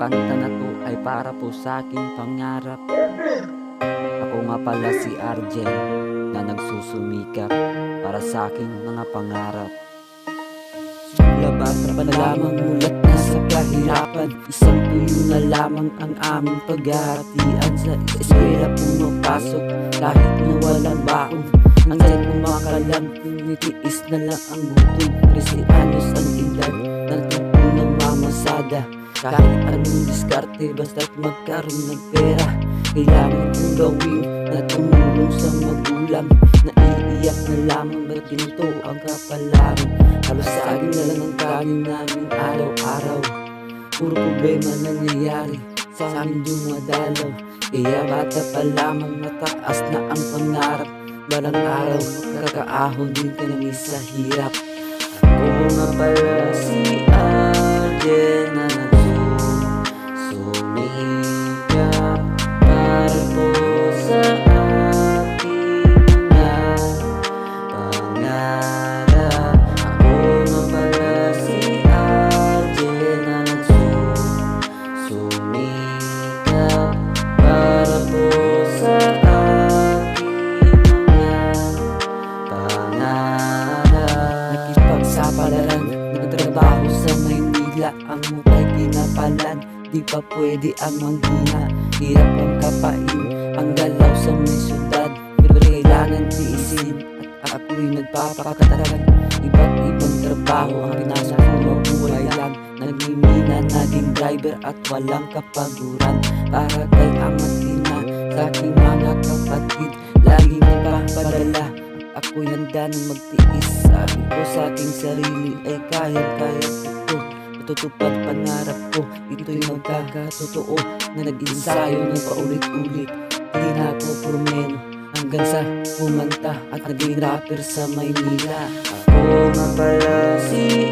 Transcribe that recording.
kanta na to ay para po sa aking pangarap. Ako nga pala si Arjen na nagsusumikap para sa aking mga pangarap. Simula bata pa lamang mulat na sa kahirapan, isang tuyo na lamang ang aming paghahatian. Sa eskwela pumapasok kahit na walang baon, hanggang kumakalang tinitiis na lang ang gutom. 13 anyos ang edad, natuto ng mamasada. Kahit anong diskarte basta't magkaroon ng pera, kailangan kong gawin na tumulong sa magulang. Naiiyak na lamang ba't ganito ang kapalaran? Halos saging na lang ang kanin namin araw-araw. Puro problema nangyayari sa amin dumadalaw. Kaya bata pa lamang mataas na ang pangarap. Balang araw makakaahon din kami sa hirap. Ako nga pala si Arjen na nagsusumikap para po sa aking mga pangarap. Ako nga pala si Arjen na nagsusumikap para po sa Nakipagsapalaran, nagtrabaho sa Maynila, ang mukhay pinapalan, di pa pwede ang manghina. Hirap ang kapain, ang galaw sa may syudad, pero kailangan tiisin at ako'y nagpapakatalag. Iba't ibang trabaho ang pinasok ko, mabuhay lang. Nagmimina, naging driver at walang kapaguran, para kay ama't ina sa aking mga kapatid. Laging nagpapadala, ako'y handa nang magtiis. Sabi ko sa aking sarili ay kayang-kaya ito. Matutupad pangarap ko, ito'y magkakatotoo. Na nag-ensayo ng paulit-ulit, hindi na ako promeno, hanggang sa kumanta at naging rapper sa Maynila. Ako nga pala si